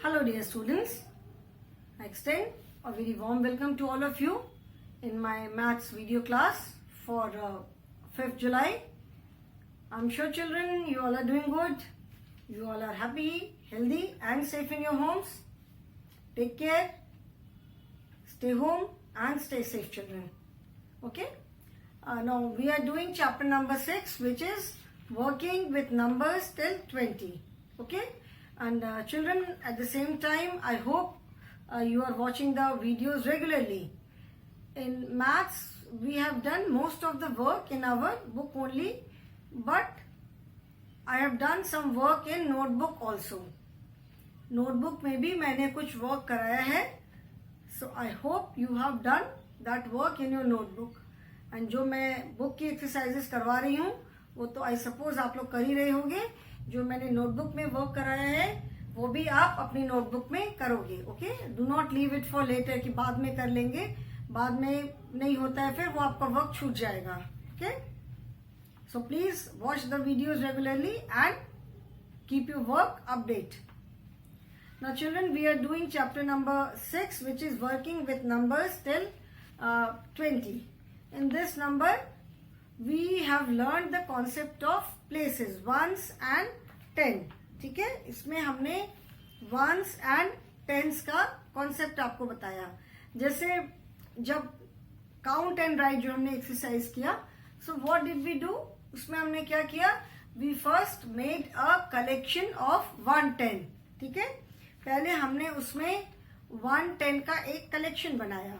Hello dear students, I extend a very warm welcome to all of you in my maths video class for 5th July. I'm sure children you all are doing good, you all are happy, healthy and safe in your homes. Take care, stay home and stay safe children. Okay, now we are doing chapter number 6, which is working with numbers till 20. Okay, and children, at the same time I hope you are watching the videos regularly. In maths we have done most of the work in our book only, but I have done some work in notebook also. Notebook में भी मैंने कुछ work कराया है, so I hope you have done that work in your notebook. And जो मैं book की exercises करवा रही हूँ वो तो I suppose आप लोग कर ही रहे होंगे. जो मैंने notebook में work कराया है वो भी आप अपनी notebook में करोगे. Okay? Do not leave it for later कि बाद में कर लेंगे, बाद में नहीं होता है फिर वो आपका work छूट जाएगा. Okay? So please watch the videos regularly and keep your work update. Now children, we are doing chapter number 6, which is working with numbers till 20. In this number, we have learned the concept of places, ones and ten. ठीक है, इसमें हमने ones and tens का concept आपको बताया. जैसे जब count and write जो हमने exercise किया, so what did we do? उसमें हमने क्या किया? We first made a collection of 110. ठीक है, पहले हमने उसमें 110 का एक कलेक्शन बनाया.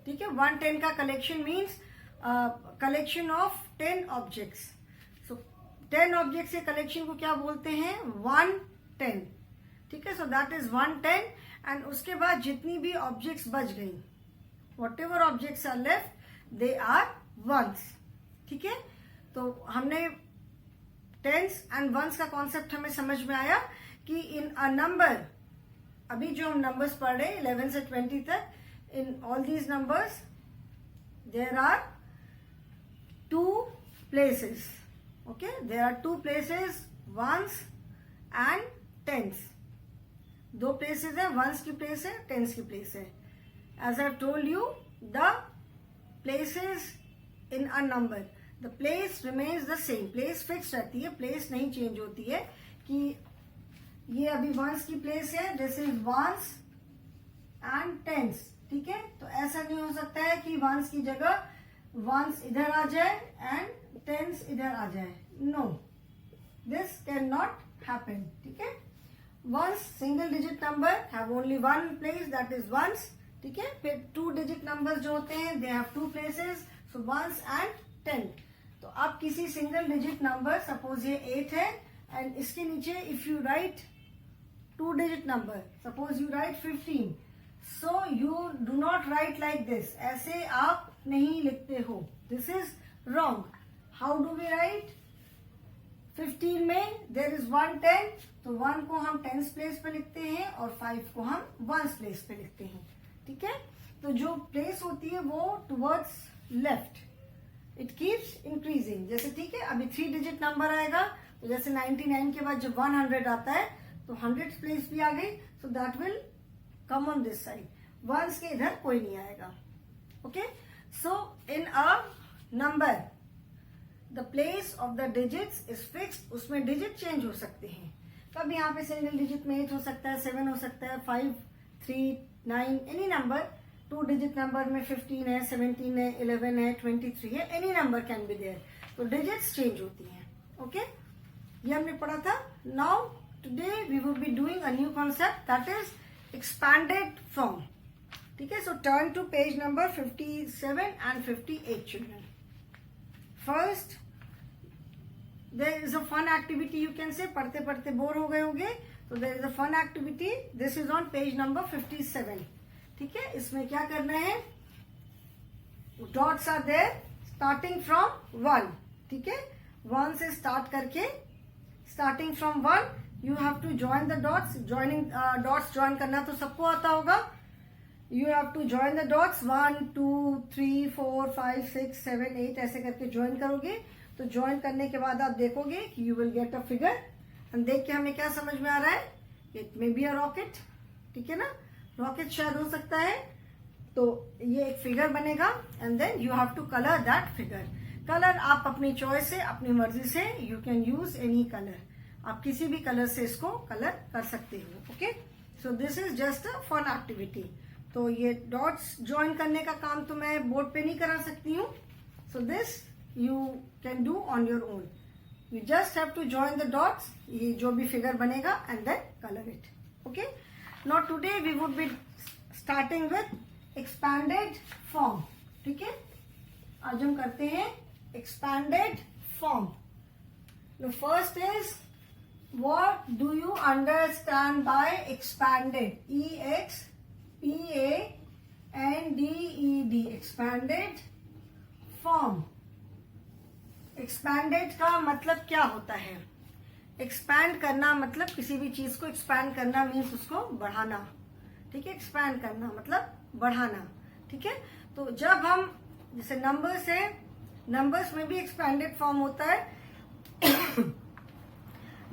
ठीक है, 110 का collection means collection of 10 objects. So 10 objects के कलेक्शन को क्या बोलते हैं? 110. ठीक है, सो दैट इज 110. एंड उसके बाद जितनी भी ऑब्जेक्ट्स बच गई, whatever objects are left, they are ones. ठीक है, तो हमने टेंस एंड वंस का कॉन्सेप्ट हमें समझ में आया कि इन अ नंबर, अभी जो हम नंबर्स पढ़ रहे हैं 11 से 20 तक, in all these numbers there are two places. Okay, there are two places, ones and tens. दो places है, ones की place है, tens की place है. As I have told you, the places in a number, the place remains the same. place fixed रहती है, place नहीं change होती है. कि ये अभी ones की place है, this is ones and tens. ठीक है, तो ऐसा नहीं हो सकता है कि वंस की जगह वंस इधर आ जाए एंड टेंस इधर आ जाए. No, this can not happen. ठीक है, ones single digit number have only one place, that is ones. ठीक है, फिर 2 डिजिट नंबर्स जो होते हैं they have 2 places, so ones and 10. तो आप किसी सिंगल डिजिट नंबर, सपोज ये 8 है एंड इसके नीचे if you right 2 digit number, suppose you right 15, so you do not write like this. ऐसे आप नहीं लिखते हो. This is wrong. How do we write? 15 में there is 110, तो 1 को हम tens place पे लिखते हैं और 5 को हम ones place पे लिखते हैं. ठीक है, तो जो place होती है वो towards left. It keeps increasing. जैसे ठीक है, अभी 3 डिजिट नंबर आएगा, तो जैसे 99 के बाद जब 100 आता है तो 100th place भी आ गई, so that will come on this side. Ones के इधर कोई नहीं आएगा. Okay, so in a number the place of the digits is fixed. उसमें डिजिट चेंज हो सकते हैं. कभी यहाँ पे सिंगल डिजिट में 8 हो सकता है, 7 हो सकता है, 5, 3, 9, एनी नंबर. 2 डिजिट नंबर में 15 है, 17 है, 11 है, 23 है, any number can be there. तो डिजिट्स चेंज होती हैं. ओके, ये हमने पढ़ा था. Now today we will be doing a new concept, that is expanded form. ठीक है, so turn to page number 57 and 58 children. First, there is a fun activity, you can say. पढ़ते पढ़ते बोर हो गए होंगे, so there is a fun activity. This is on page number 57. ठीक है, इसमें क्या करना है? Dots are there starting from 1. ठीक है, 1 से start करके, starting from 1 you have to join the dots. Joining dots join करना तो सबको आता होगा. You have to join the dots. 1, 2, 3, 4, 5, 6, 7, 8 ऐसे करके join करोगे. तो join करने के बाद आप देखोगे कि you will get a figure. and देख के हमें क्या समझ में आ रहा है it may be a rocket, ठीक है ना, रॉकेट शायद हो सकता है। तो ये एक फिगर बनेगा and then you have to colour that figure. Colour आप अपनी चॉइस से, अपनी मर्जी से, you can use any colour, आप किसी भी कलर से इसको कलर कर सकते हो। Okay, so this is just a fun activity. तो ये डॉट्स ज्वाइन करने का काम तो मैं बोर्ड पे नहीं करा सकती हूँ, so this you can do on your own. You just have to join the dots, ये जो भी फिगर बनेगा and then colour it. Okay, now today we would be starting with expanded form. ठीक है, आज हम करते हैं expanded form. The first is what do you understand by expanded? E-X-P-A-N-D-E-D, expanded form। expanded का मतलब क्या होता है? expand करना मतलब किसी भी चीज को expand करना मीन्स उसको बढ़ाना, ठीक है, expand करना मतलब बढ़ाना, ठीक है। तो जब हम जैसे नंबर्स है, नंबर्स में भी expanded form होता है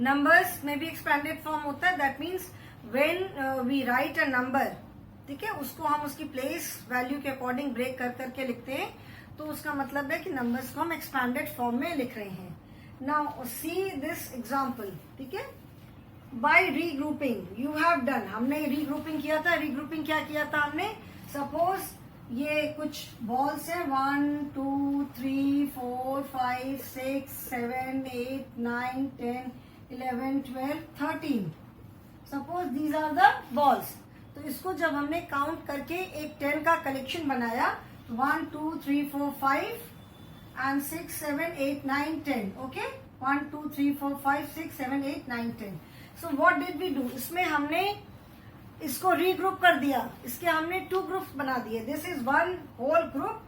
नंबर्स में भी एक्सपैंडेड फॉर्म होता है। That means when we write a number, ठीक है, उसको हम उसकी प्लेस वैल्यू के अकॉर्डिंग ब्रेक कर करके लिखते हैं, तो उसका मतलब है कि नंबर्स को हम एक्सपैंडेड फॉर्म में लिख रहे हैं। नाउ सी दिस एग्जांपल, ठीक है, by regrouping you have done, हमने रीग्रुपिंग किया था। रीग्रुपिंग क्या किया था हमने? सपोज ये कुछ बॉल्स है 1 2 3 4 5 6 7 8 9 10 11 12 13, suppose these are the balls. तो इसको जब हमने काउंट करके एक 10 का कलेक्शन बनाया, 1 2 3 4 5 and 6 7 8 9 10, okay, 1 2 3 4 5 6 7 8 9 10। So what did we do? इसमें हमने इसको रीग्रुप कर दिया, इसके हमने 2 ग्रुप्स बना दिए। This is one whole group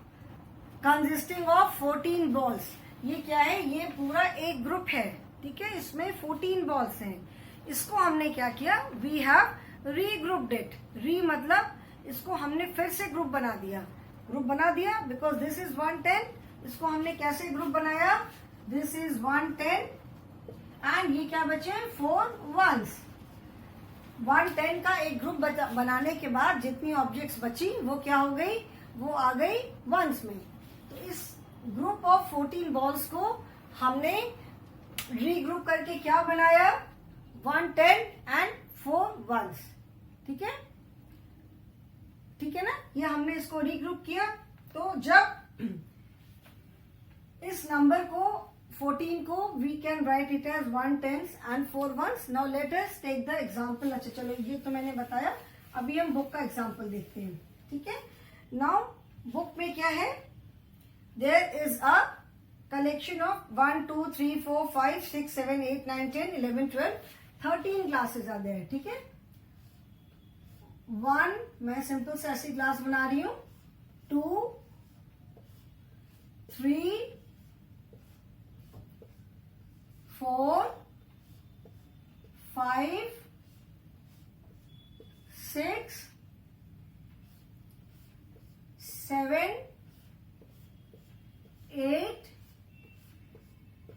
consisting of 14 balls. ये क्या है? ये पूरा एक ग्रुप है, ठीक है, इसमें 14 बॉल्स हैं। इसको हमने क्या किया? We have regrouped it. Re मतलब इसको हमने फिर से ग्रुप बना दिया, ग्रुप बना दिया बिकॉज दिस इज 110। इसको हमने कैसे ग्रुप बनाया? दिस इज 110 एंड ये क्या बचे? 4 ones। 110 का एक ग्रुप बनाने के बाद जितनी ऑब्जेक्ट्स बची वो क्या हो गई? वो आ गई वंस में। तो इस ग्रुप ऑफ 14 बॉल्स को हमने रीग्रुप करके क्या बनाया? 110 एंड 4 ones, ठीक है, ठीक है ना। ये हमने इसको रीग्रुप किया। तो जब इस नंबर को 14 को we can write it as 110 and 4 ones। Now let us take the example. अच्छा चलो, ये तो मैंने बताया, अभी हम बुक का एग्जांपल देखते हैं, ठीक है। नाउ बुक में क्या है? There is a collection of 1 2 3 4 5 6 7 8 9 10 11 12 13 glasses are there, ठीक है। 1 मैं सिंपल से ऐसी ग्लास बना रही हूं, 2 3 4 5 6 7 8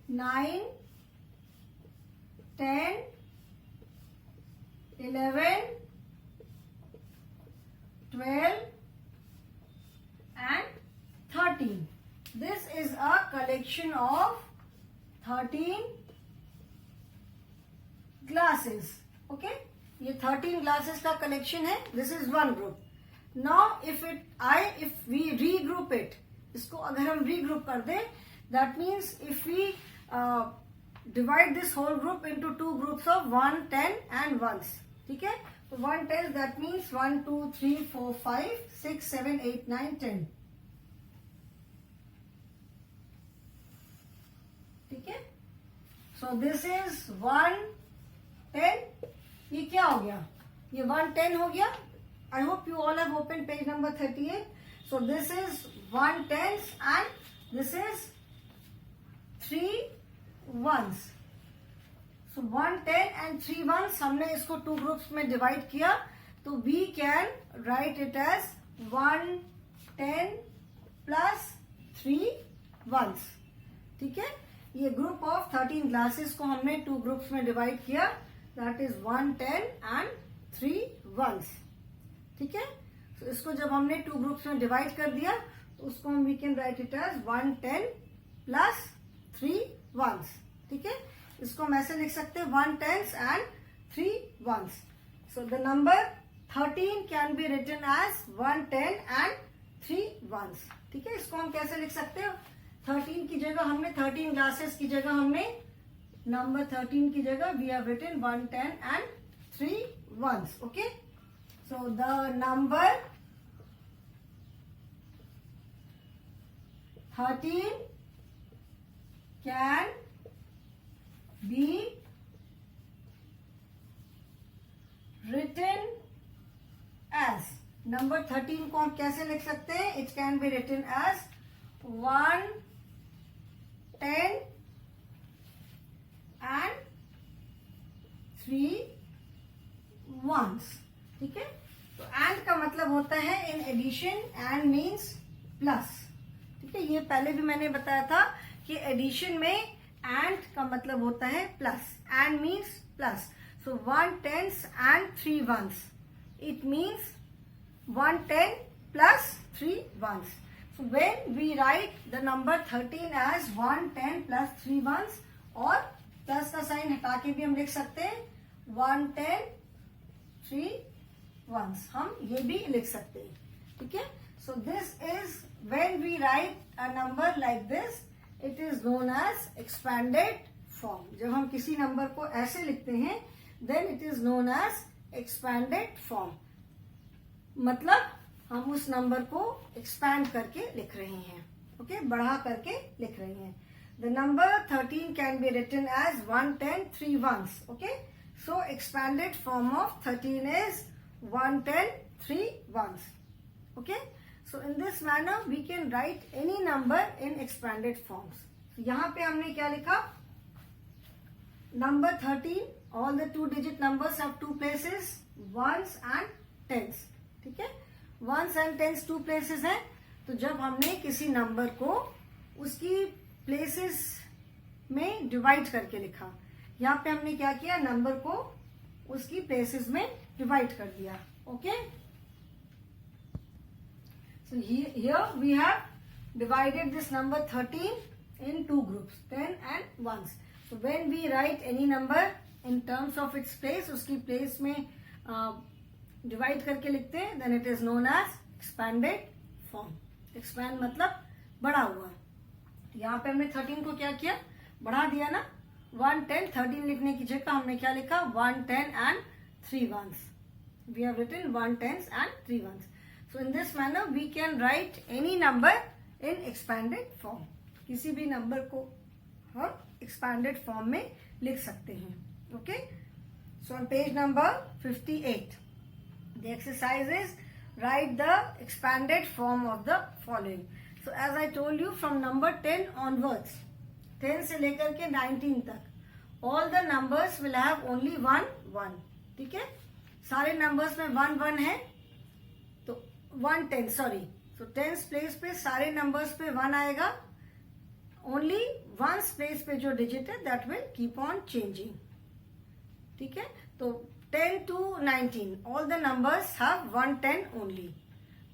9 10 11 12 and 13. This is a collection of 13 glasses. Okay, ये 13 glasses का collection है. This is one group. Now if we regroup it, इसको अगर हम regroup कर दें, that means if we divide this whole group into 2 groups of 1 10 and 1s, ठीक है। तो 110 that means 1 2 3 4 5 6 7 8 9 10, ठीक है। सो दिस इज 110। ये क्या हो गया? ये 110 हो गया। I hope you all have open page number 38। So this is 110 and this is 3 ones। So 110 and 3 ones हमने इसको 2 ग्रुप्स में डिवाइड किया, तो we can write it as 110 plus 3 ones, ठीक है। ये ग्रुप ऑफ 13 ग्लासेस को हमने 2 ग्रुप्स में डिवाइड किया, दैट इज 1 10 एंड 3 ones. ठीक है, तो इसको जब हमने 2 ग्रुप्स में डिवाइड कर दिया तो उसको हम we can write it as 1 10 plus 3 ones. ठीक है, इसको हम ऐसे लिख सकते हैं 1 10s and 3 ones. So the number 13 can be written as 1 10 and 3 ones. ठीक है, इसको हम कैसे लिख सकते हैं? 13 की जगह हमने 13 ग्लासेस की जगह हमने नंबर 13 की जगह we have written 1 10 and 3 ones. Okay, so the number 13 can be written as, number 13 को हम कैसे लिख सकते हैं? It can be written as 1 10 and 3 ones. ठीक है, तो एंड का मतलब होता है in addition, and means plus. ठीक है, ये पहले भी मैंने बताया था कि एडिशन में एंड का मतलब होता है plus. And means plus. So 1 10s and 3 ones. It means 1 10 plus 3 ones. So when we write the number 13 as 1 10 plus 3 ones, और प्लस का साइन हटा के भी हम लिख सकते हैं 1 10 3 ones. हम ये भी लिख सकते हैं. ठीक है, so this is when we write a number like this, it is known as expanded form. जब हम किसी नंबर को ऐसे लिखते हैं then it is known as expanded form. मतलब हम उस नंबर को एक्सपैंड करके लिख रहे हैं. ओके, बढ़ा करके लिख रहे हैं. The number 13 can be written as 1 10 3 ones. Okay, so expanded form of 13 is 1 10 3 ones. Okay, so in this manner we can write any number in expanded forms. यहाँ पे हमने क्या लिखा? Number 13, all the 2 digit numbers have 2 places, ones and tens. ठीक है, ones and tens 2 places है. तो जब हमने किसी नंबर को उसकी प्लेसेस में डिवाइड करके लिखा, यहाँ पे हमने क्या किया? नंबर को उसकी प्लेसेस में डिवाइड कर दिया. Okay, so here we have divided this number 13 in 2 groups, 10 and ones. So when we write any number in terms of its place, उसकी प्लेस में डिवाइड करके लिखते हैं, then it is known as expanded form. Expand मतलब बढ़ा हुआ. यहाँ पे हमने 13 को क्या किया? बढ़ा दिया ना. 1 10 13 लिखने की जगह हमने क्या लिखा? 1 10 and 3 ones. We have written 1 10s and 3 ones. So in this manner we can write any number in expanded form. किसी भी नंबर को हम एक्सपैंडेड फॉर्म में लिख सकते हैं. Okay, so on page number 58 the exercise is write the expanded form of the following. So as I told you, from number 10 onwards, 10 से लेकर के 19 तक, all the numbers will have only 1 1. ठीक है, सारे नंबर्स में 1 1 है. तो 1 10 सॉरी, so 10th प्लेस पे सारे नंबर्स पे 1 आएगा. ओनली 1st प्लेस पे जो डिजिट है that will keep on changing. ठीक है, तो 10 to 19 all the numbers have 1 10 only.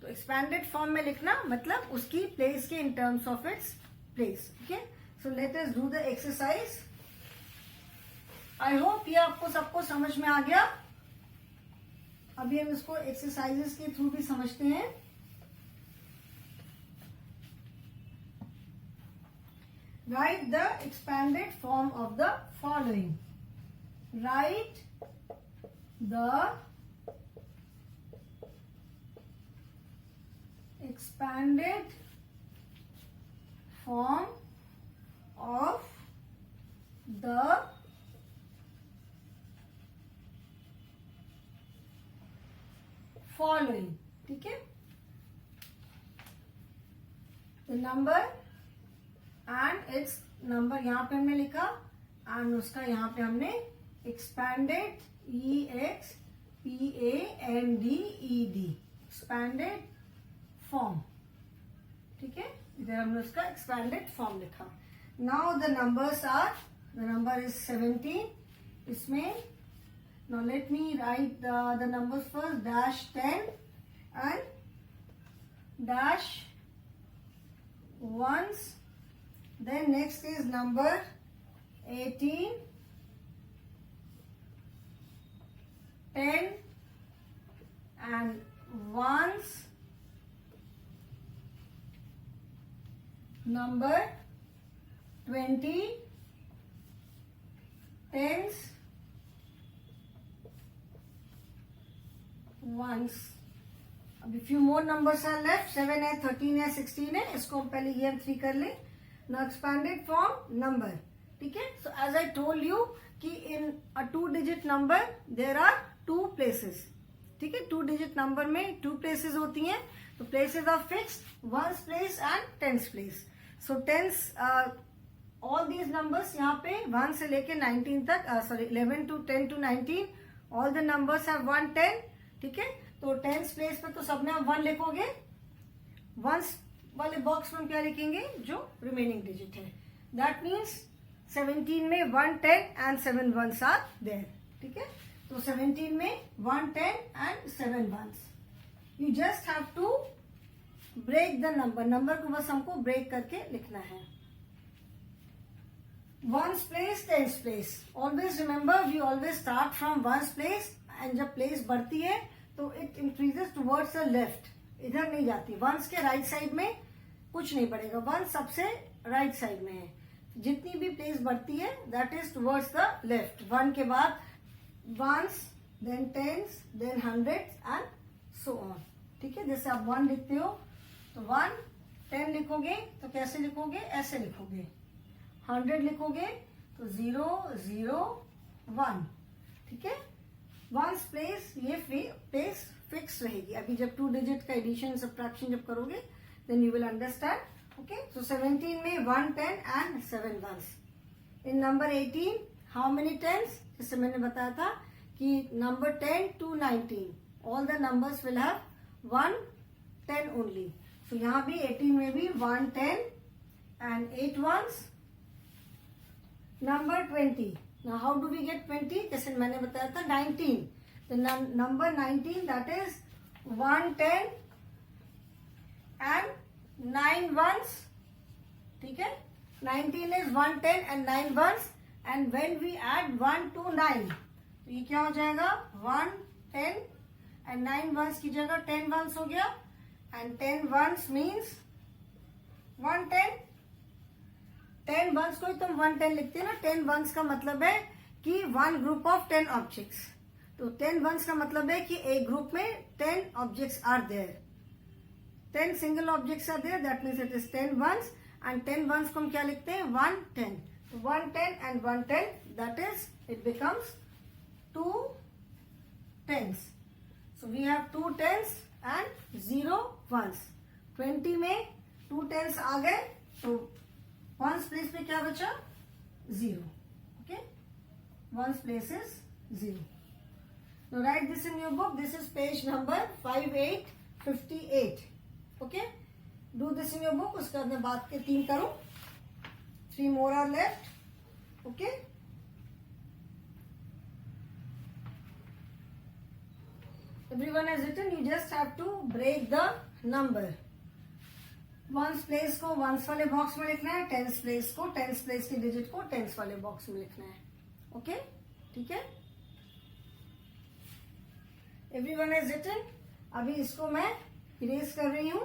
तो एक्सपैंडेड फॉर्म में लिखना मतलब उसकी प्लेस के इन terms of its place. Okay, so let us do the exercise. I hope ये आपको सबको समझ में आ गया. अभी हम इसको एक्सरसाइजेस के थ्रू भी समझते हैं. Right the expanded form of the following. Right the expanded form of the following. ठीक है, the number and its number यहाँ पे हमने लिखा, and उसका यहाँ पे हमने expanded expanded expanded form. ठीक है, इधर हमने उसका expanded form लिखा. Now the numbers are, the number is 17. इसमें Now let me write the numbers first. Dash 10 and dash ones. Then next is number 18, 10 and ones. Number 20, tens, ones. अभी few more numbers are left. 7 है, 13 है, 16 है. इसको हम पहले ये 3 कर ले. Now expanded form number. ठीक है. So as I told you कि in a 2-digit number there are 2 places. ठीक है. 2-digit number में 2 places होती हैं. तो places are fixed, ones place and tens place. So tens, all these numbers यहाँ पे 1 से लेके 19 तक, 11 to 10 to 19, all the numbers have 1 10. ठीक है. तो टेंस प्लेस पे तो सब में आप 1 लिखोगे. वंस वाले बॉक्स में हम क्या लिखेंगे? जो रिमेनिंग डिजिट है. दैट मीन्स 17 में 1 10 एंड 7 ones आर देयर. ठीक है. तो 17 में 1 10 and 7 ones. You just have to break the number को बस हमको ब्रेक करके लिखना है. Ones place, tens place. Always remember we always start from ones place and जब प्लेस बढ़ती है तो it increases towards the left. इधर नहीं जाती. वंस के राइट साइड में कुछ नहीं बढ़ेगा. वंस सबसे राइट साइड में है. जितनी भी प्लेस बढ़ती है that is towards the left. 1 के बाद ones, then tens, then hundreds and so on. ठीक है. जैसे आप 1 लिखते हो तो 1, 10 लिखोगे तो कैसे लिखोगे? ऐसे लिखोगे. 100 लिखोगे तो 0 0 1. ठीक है. वंस प्लेस, ये प्लेस फिक्स रहेगी. अभी जब 2 डिजिट का एडिशन सब्ट्रैक्शन जब करोगे then you will understand. Okay. So 17 में 1 10 and 7 ones. In number 18 how many tens? जैसे मैंने बताया था कि number 10 to 19 all the numbers will have 1 10 only. So यहाँ भी 18 में भी 1 10 and 8 ones. Number 20. Now how do we get 20? जैसे मैंने बताया था 19. The number 19 that is 1 10 and 9 ones. ठीक है. 19 is 1 10 and 9 ones. And when we add 1 to 9, तो ये क्या हो जाएगा? 1 10 and 9 ones की जगह 10 ones हो गया. And 10 ones means 1 10. 10 ones को तो हम 1 10 लिखते हैं ना. 10 ones का मतलब है कि 1 ग्रुप ऑफ 10 ऑब्जेक्ट्स. तो 10 ones का मतलब है कि एक ग्रुप में 10 objects are there. 10 single objects are there. That means it is 10 ones. And 10 ones को हम क्या लिखते हैं? 1 10. तो 1 10 and 1 10 that is it becomes 2 tens. So we have 2 tens and 0 ones. 20 में 2 tens आ गए तो वंस प्लेस पे क्या बचा? 0. Okay. Ones place is 0. Now write this in your book. This is page number 5858. Okay. Do this in your book. उसके बाद मैं बात के 3 करूं. 3 more are left. Okay. Everyone has written. You just have to break the number. Ones place को ones वाले box में लिखना है. टेंस प्लेस को, टेंस प्लेस के डिजिट को टेंस वाले बॉक्स में लिखना है. ओके. ठीक है. Everyone has written. अभी इसको मैं इरेज कर रही हूँ.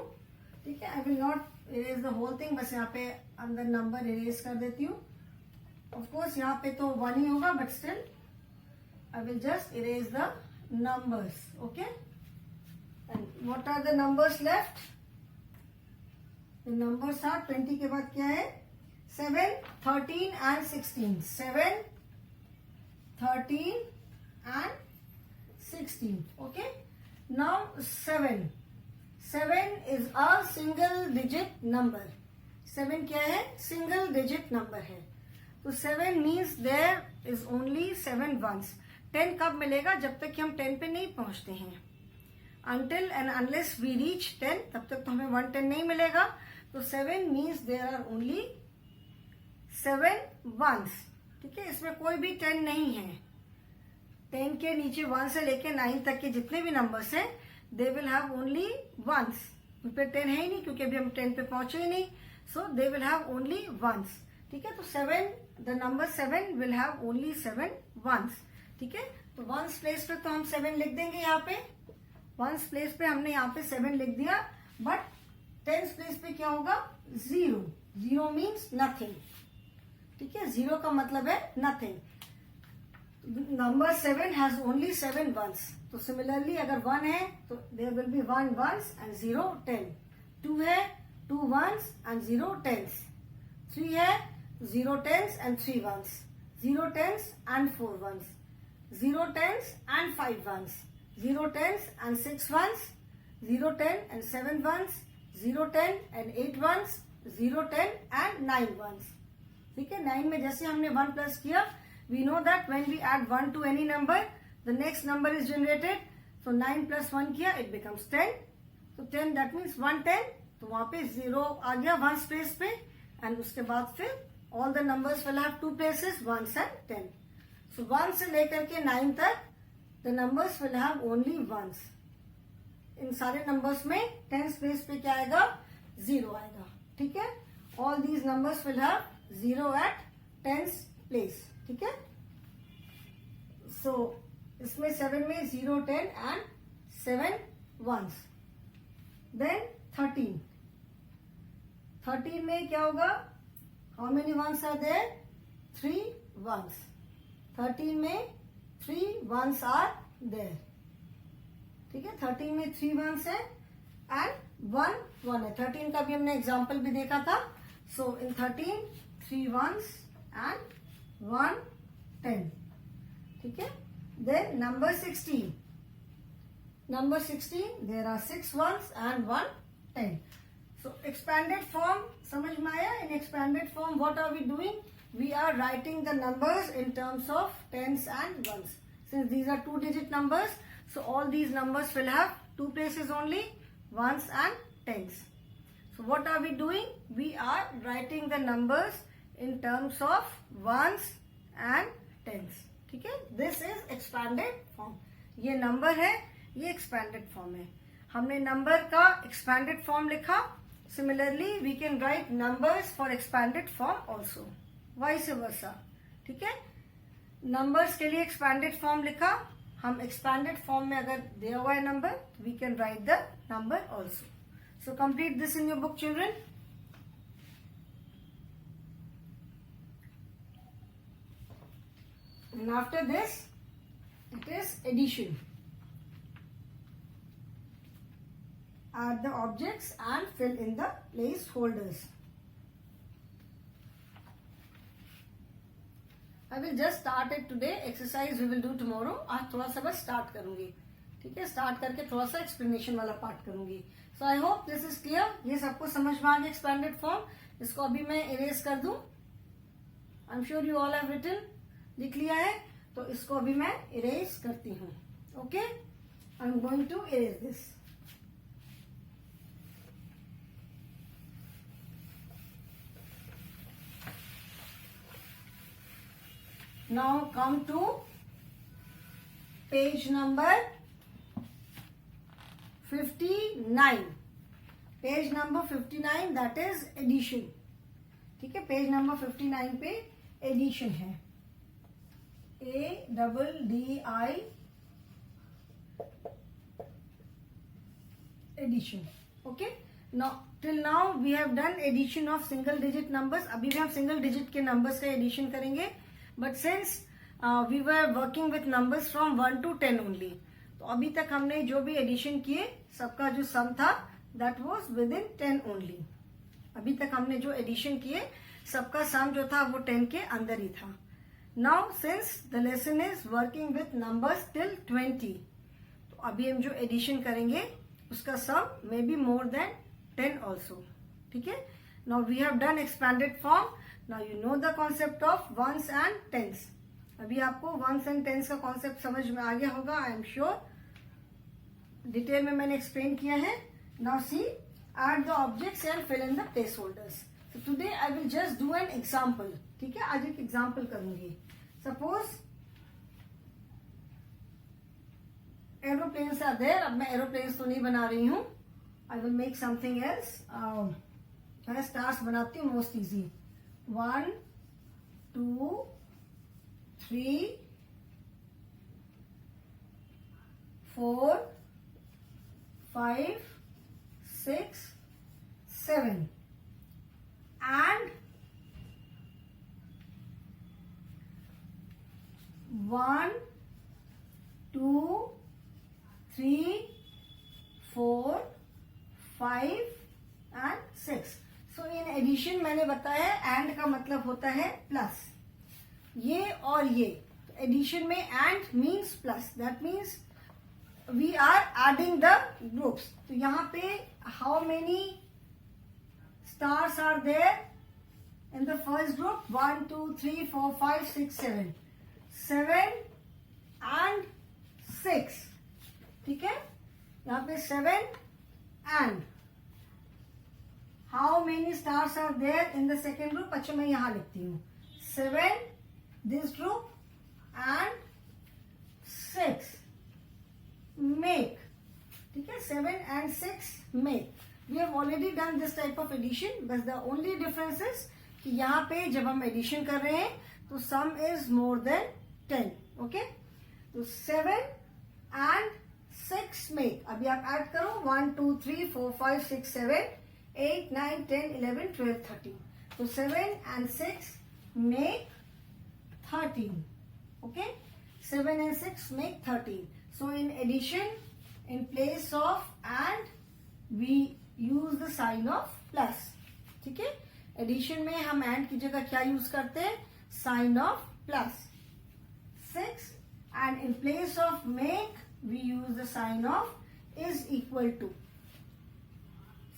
ठीक है. I will not erase the whole thing. बस यहाँ पे अंदर नंबर इरेज कर देती हूँ. ऑफकोर्स यहाँ पे तो 1 ही होगा but still I will just erase the numbers. Okay. And what are the numbers left? The numbers are 20 के बाद क्या है? 7, 13 and 16. 7, 13 and 16. Okay. Now 7. 7 is a single digit number. 7 क्या है? Single digit number है. तो 7 means there is only 7 ones. 10 कब मिलेगा? जब तक कि हम 10 पे नहीं पहुंचते हैं. Until and unless we reach 10, तब तक तो हमें 1 10 नहीं मिलेगा. तो 7 means there are only 7 ones. ठीक है. इसमें कोई भी 10 नहीं है. 10 के नीचे 1 से लेके 9 तक के जितने भी नंबर्स हैं they will have only ones. पे 10 है ही नहीं क्योंकि अभी हम 10 पे पहुंचे ही नहीं. So they will have only ones. ठीक है, तो 7, the number 7 will have only 7 ones. ठीक है, तो वंस प्लेस पे तो हम 7 लिख देंगे. यहाँ पे वंस प्लेस पे हमने यहाँ पे 7 लिख दिया. बट टेंस प्लेस पे क्या होगा? 0. 0 मीन्स नथिंग. ठीक है, 0 का मतलब है nothing. Number 7 has only 7 ones. तो सिमिलरली अगर 1 है तो there will be 1 ones and 0 10. 2 है 2 वंस एंड 0 टेंस. 3 है 0 tens and 3 ones. 0 tens and 4 ones. 0 tens and 5 ones. 0 tens and 6 ones. 0 10 and 7 ones. 0 10 and 8 ones. 0 10 and 9 ones. ठीक है, 9 में जैसे हमने 1 प्लस किया, we know that when we add 1 to any number, the next number is generated. So 9 plus 1 किया, it becomes 10. So 10 that means 110. तो वहां पे 0 आ गया वंस प्लेस पे. एंड उसके बाद फिर all the numbers will have 2 places, 1s and 10. So 1 से लेकर के 9 तक the numbers will have only ones. इन सारे नंबर्स में 10th प्लेस पे क्या आएगा? 0 आएगा. ठीक है, all these numbers will have 0 at 10th place. ठीक है, सो इसमें 7 में 0 10 एंड 7 वंस. देन 13 में क्या होगा? How many ones are there? 3 ones. 13 में 3 वंस आर देयर. ठीक है, 13 में 3 वंस है एंड 1 1 है. 13 का भी हमने एग्जाम्पल भी देखा था. So in 13 3 ones and 1 10. ठीक है, then number 16. Number 16 there are 6 ones and 1 10. So expanded form समझ में आया? In expanded form what are we doing? We are writing the numbers in terms of tens and ones. Since these are 2 digit numbers, so all these numbers will have 2 places only, ones and tens. So what are we doing? We are writing the numbers in terms of ones and tens. ठीक है, this is expanded form. ये number है, ये expanded form है. हमने number का expanded form लिखा. Similarly, we can write numbers for expanded form also. Vice versa. ठीक है, numbers के लिए expanded form लिखा. हम expanded form में अगर दिया हुआ है number, we can write the number also. So complete this in your book, children. And after this, it is addition. Add the objects and fill in the placeholders. I will just start it today. Exercise we will do tomorrow. आज थोड़ा सा बस start करूंगी. ठीक है, start करके थोड़ा सा explanation वाला part करूंगी. So I hope this is clear. ये सबको समझ में आ गया expanded form. इसको अभी मैं erase कर दूं. I'm sure you all have written. लिख लिया है, तो इसको अभी मैं erase करती हूँ. Okay? I'm going to erase this. Now come to page number 59. Page number 59, that is addition. ठीक है, पेज नंबर 59 पे एडिशन है. ADDI addition. Okay, now till now we have done addition of single digit numbers. अभी भी हम single digit के numbers का addition करेंगे. But since we were working with numbers from 1 to 10 only, तो अभी तक हमने जो भी एडिशन किए सबका जो सम था that was within 10 only. अभी तक हमने जो एडिशन किए सबका सम जो था वो 10 के अंदर ही था. Now since the lesson is working with numbers till 20, तो अभी हम जो एडिशन करेंगे उसका सम may be more than 10 also. ठीक है, now we have done expanded form. Now you know the concept of ones and tens. अभी आपको ones and tens का concept समझ में आ गया होगा. I am sure. डिटेल में मैंने explain किया है. Now see, add the objects and fill in the placeholders. So today I will just do an example. ठीक है, आज एक example करूंगी. Suppose aeroplanes are there. अब मैं एरोप्लेन्स तो नहीं बना रही हूँ. I will make something else. मैं स्टार्स बनाती हूँ most easy. 1 2 3 4 5 6 7 and 1 2 3 4 5 and 6. So in addition मैंने बताया एंड का मतलब होता है प्लस. ये और ये एडिशन में and means plus. That means we are adding the groups. तो यहाँ पे how many stars are there in the first group? 1 2 3 4 5 6 7. 7 and 6. ठीक है. यहाँ पे 7 and how many stars are there in the second group? अच्छा मैं यहाँ लिखती हूँ 7 this group and 6 make. ठीक है. 7 and 6 make. We have already done this type of addition. बस the only difference is कि यहाँ पे जब हम एडिशन कर रहे हैं तो sum is more than 10. Okay. तो 7 and 6 make. अभी आप ऐड करो 1 2 3 4 5 6 7 8 9 10 11 12 13. तो 7 and 6 make 13. Okay. 7 and 6 make 13. So in addition, in place of and, we use the sign of plus. ठीक है. एडिशन में हम and की जगह क्या यूज करते हैं? Sign of plus. 6 and in place of make we use the sign of is equal to.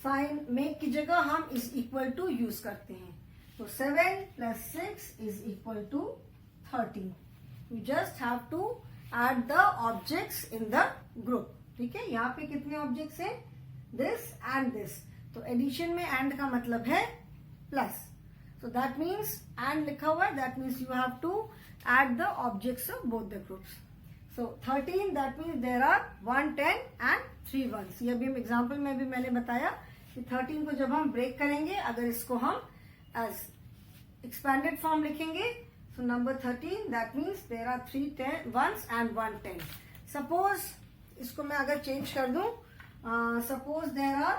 Sign make की जगह हम is equal to यूज करते हैं. तो 7 plus 6 is equal to 13. You just have to add the objects in the group. ठीक है. यहाँ पे कितने ऑब्जेक्ट्स हैं? This and this. तो एडिशन में and का मतलब है plus. So that means and लिखा हुआ है. That means you have to add the objects of both the groups. So 13, that means there are 1 10 and 3 ones. ये भी एग्जाम्पल में भी मैंने बताया कि 13 को जब हम ब्रेक करेंगे, अगर इसको हम as expanded form लिखेंगे, so number 13, that means there are 3 ones and 1 10. Suppose इसको मैं अगर चेंज कर दूं, suppose there are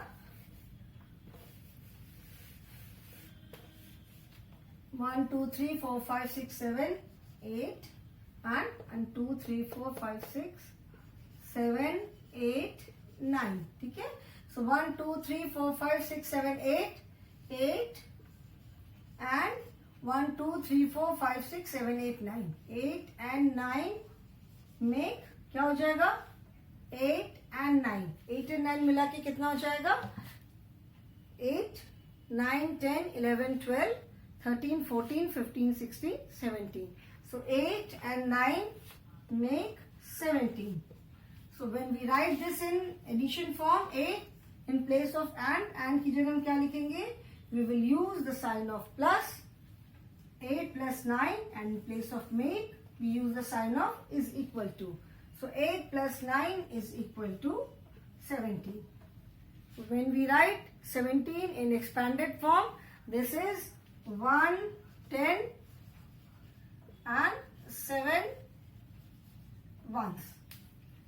1 2 3 4 5 6 7 8 and 2 3 4 5 6 7 8 9. ठीक है. So 1 2 3 4 5 6 7 8 and 1 2 3 4 5 6 7 8 9. 8 and 9 make क्या हो जाएगा? 8 and 9. 8 and 9 मिला के कितना हो जाएगा? 8 9 10 11 12 13 14 15 16 17. So 8 and 9 make 17. So when we write this in addition form, 8 in place of and की जगह हम क्या लिखेंगे? We will use the sign of plus. 8 plus 9 and in place of make we use the sign of is equal to. So 8 plus 9 is equal to 17. So when we write 17 in expanded form, this is 1 10 and 7 ones.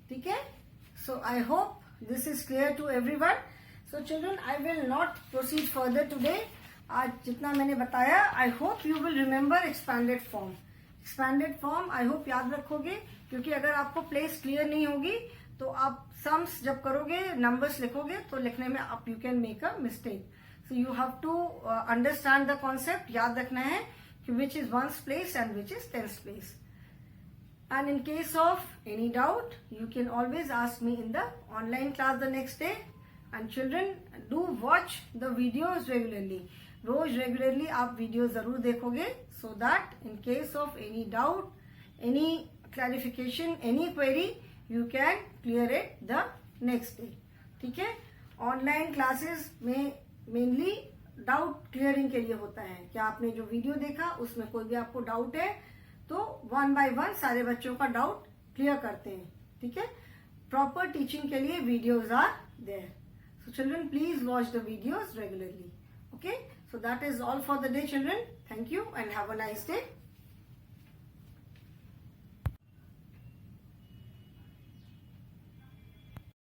ठीक है. So I hope this is clear to everyone. So children, I will not proceed further today. आज जितना मैंने बताया, I hope you will remember expanded form. Expanded form I hope याद रखोगे, क्योंकि अगर आपको प्लेस क्लियर नहीं होगी तो आप सम्स जब करोगे, नंबर्स लिखोगे तो लिखने में आप you can make a mistake. So you have to understand the concept. याद रखना है कि which is ones place and which is tens place. And in case of any doubt, you can always ask me in the online class the next day. And children, do watch the videos regularly. रोज regularly आप video जरूर देखोगे, so that in case of any doubt, any clarification, any query, you can clear it the next day. ठीक है. Online classes में mainly doubt clearing के लिए होता है कि आपने जो वीडियो देखा उसमें कोई भी आपको डाउट है तो 1 by 1 सारे बच्चों का डाउट क्लियर करते हैं. ठीक है. proper teaching के लिए videos are there. So children, please watch the videos regularly. Okay, so that is all for the day, children. Thank you and have a nice day.